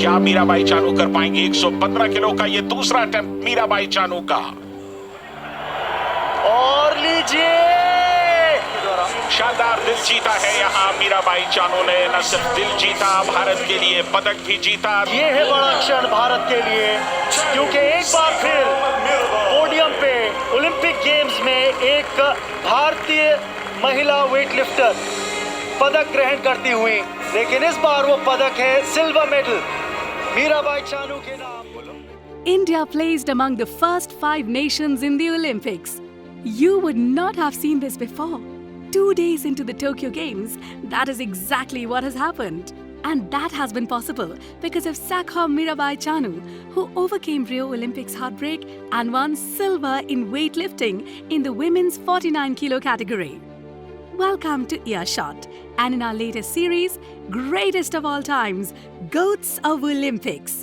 क्या मीराबाई चानू कर पाएंगी 115 किलो का ये दूसरा अटेम्प्ट मीराबाई चानू का। और लीजिए, शानदार दिल जीता है यहाँ मीराबाई चानू ने। न सिर्फ दिल जीता, भारत के लिए पदक भी जीता। ये है बड़ा क्षण भारत के लिए, क्योंकि एक बार फिर पोडियम पे ओलंपिक गेम्स में एक भारतीय महिला वेटलिफ्टर पदक ग्रहण करती हुई, लेकिन इस बार वो पदक है सिल्वर मेडल मीराबाई चानू के नाम। India placed among the first 5 nations in the Olympics. You would not have seen this before. 2 days into the Tokyo Games, that is exactly what has happened. And that has been possible because of Sakha Mirabai Chanu, who overcame Rio Olympics heartbreak and won silver in weightlifting in the women's 49 kilo category. Welcome to Earshot, and in our latest series, Greatest of All Times, Goats of Olympics.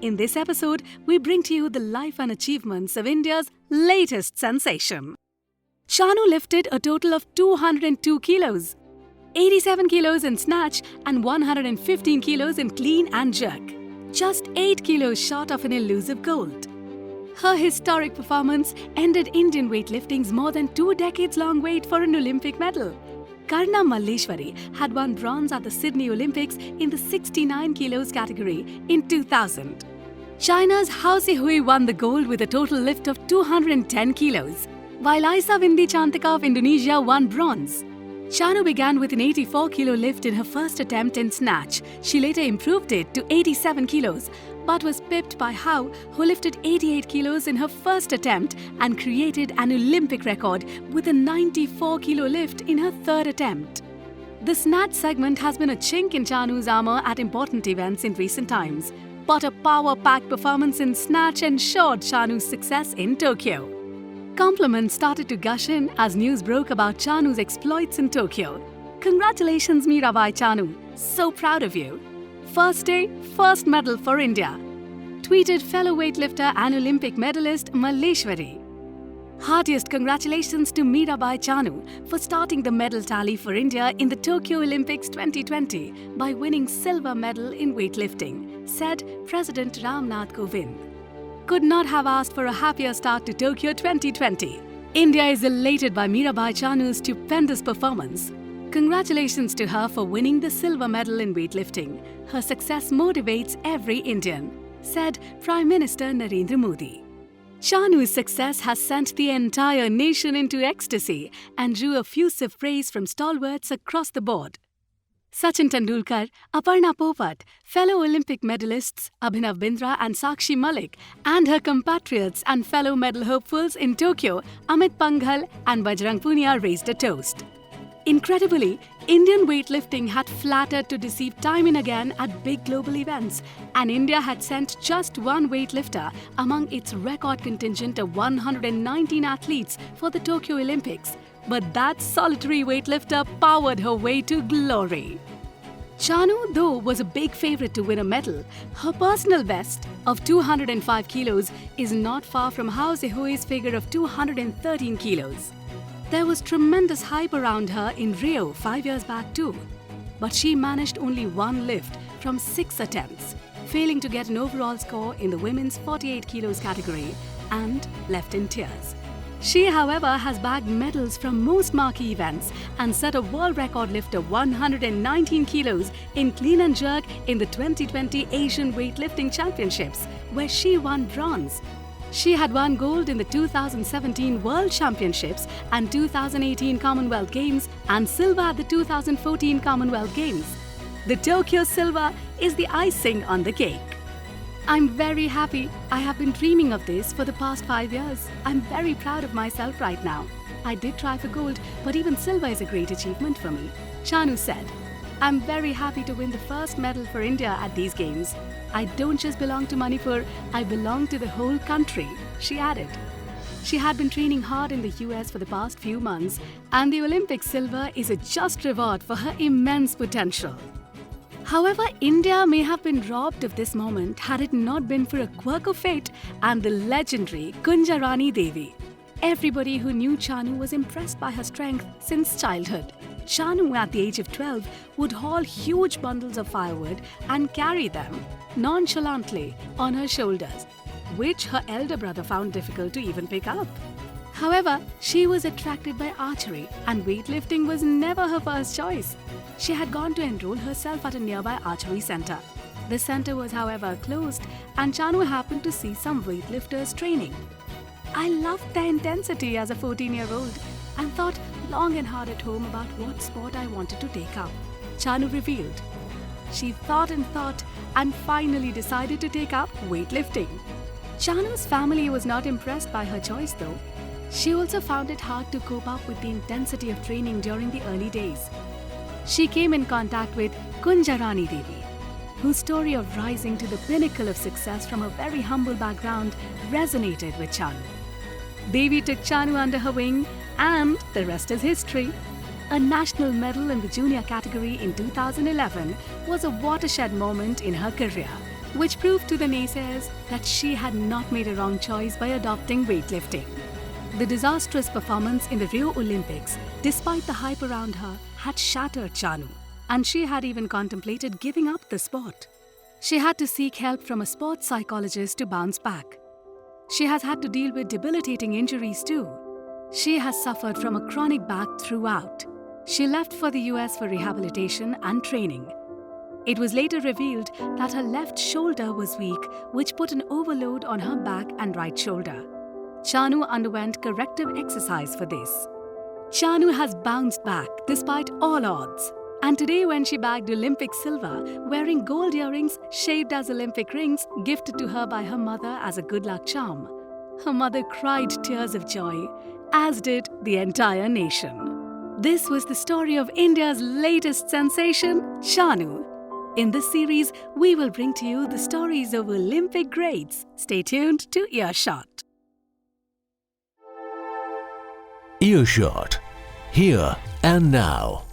In this episode, we bring to you the life and achievements of India's latest sensation. Chanu lifted a total of 202 kilos, 87 kilos in snatch and 115 kilos in clean and jerk, just 8 kilos short of an elusive gold. Her historic performance ended Indian weightlifting's more than 2 decades-long wait for an Olympic medal. Karna Malleshwari had won bronze at the Sydney Olympics in the 69 kilos category in 2000. China's Hao Zihui won the gold with a total lift of 210 kilos, while Aisa Windy Chantika of Indonesia won bronze. Chanu began with an 84 kilo lift in her first attempt in snatch. She later improved it to 87 kilos, but was pipped by Hao, who lifted 88 kilos in her first attempt and created an Olympic record with a 94 kilo lift in her third attempt. The snatch segment has been a chink in Chanu's armor at important events in recent times, but a power-packed performance in snatch ensured Chanu's success in Tokyo. Compliments started to gush in as news broke about Chanu's exploits in Tokyo. Congratulations, Mirabai Chanu. So proud of you. First day, first medal for India. Tweeted fellow weightlifter and Olympic medalist Malleshwari. Heartiest congratulations to Mirabai Chanu for starting the medal tally for India in the Tokyo Olympics 2020 by winning silver medal in weightlifting, said President Ramnath Kovind. Could not have asked for a happier start to Tokyo 2020. India is elated by Mirabai Chanu's stupendous performance. Congratulations to her for winning the silver medal in weightlifting. Her success motivates every Indian, said Prime Minister Narendra Modi. Chanu's success has sent the entire nation into ecstasy and drew effusive praise from stalwarts across the board. Sachin Tendulkar, Aparna Popat, fellow Olympic medalists Abhinav Bindra and Sakshi Malik, and her compatriots and fellow medal hopefuls in Tokyo, Amit Panghal and Bajrang Punia raised a toast. Incredibly, Indian weightlifting had flattered to deceive time and again at big global events, and India had sent just one weightlifter among its record contingent of 119 athletes for the Tokyo Olympics. But that solitary weightlifter powered her way to glory. Chanu, though, was a big favourite to win a medal. Her personal best of 205 kilos is not far from Hao Zihui's figure of 213 kilos. There was tremendous hype around her in Rio 5 years back too. But she managed only one lift from 6 attempts, failing to get an overall score in the women's 48 kilos category and left in tears. She, however, has bagged medals from most marquee events and set a world record lift of 119 kilos in clean and jerk in the 2020 Asian Weightlifting Championships, where she won bronze. She had won gold in the 2017 World Championships and 2018 Commonwealth Games and silver at the 2014 Commonwealth Games. The Tokyo silver is the icing on the cake. I'm very happy. I have been dreaming of this for the past 5 years. I'm very proud of myself right now. I did try for gold, but even silver is a great achievement for me, Chanu said. I'm very happy to win the first medal for India at these games. I don't just belong to Manipur, I belong to the whole country, she added. She had been training hard in the US for the past few months, and the Olympic silver is a just reward for her immense potential. However, India may have been robbed of this moment had it not been for a quirk of fate and the legendary Kunjarani Devi. Everybody who knew Chanu was impressed by her strength since childhood. Chanu, at the age of 12, would haul huge bundles of firewood and carry them nonchalantly on her shoulders, which her elder brother found difficult to even pick up. However, she was attracted by archery, and weightlifting was never her first choice. She had gone to enroll herself at a nearby archery center. The center was, however, closed, and Chanu happened to see some weightlifters training. I loved their intensity as a 14-year-old and thought long and hard at home about what sport I wanted to take up. Chanu revealed. She thought and finally decided to take up weightlifting. Chanu's family was not impressed by her choice though. She also found it hard to cope up with the intensity of training during the early days. She came in contact with Kunjarani Devi, whose story of rising to the pinnacle of success from a very humble background resonated with Chanu. Devi took Chanu under her wing, and the rest is history. A national medal in the junior category in 2011 was a watershed moment in her career, which proved to the naysayers that she had not made a wrong choice by adopting weightlifting. The disastrous performance in the Rio Olympics, despite the hype around her, had shattered Chanu, and she had even contemplated giving up the sport. She had to seek help from a sports psychologist to bounce back. She has had to deal with debilitating injuries too. She has suffered from a chronic back throughout. She left for the US for rehabilitation and training. It was later revealed that her left shoulder was weak, which put an overload on her back and right shoulder. Chanu underwent corrective exercise for this. Chanu has bounced back despite all odds. And today, when she bagged Olympic silver, wearing gold earrings shaped as Olympic rings gifted to her by her mother as a good luck charm, her mother cried tears of joy, as did the entire nation. This was the story of India's latest sensation, Chanu. In this series, we will bring to you the stories of Olympic greats. Stay tuned to Earshot. Earshot, here and now.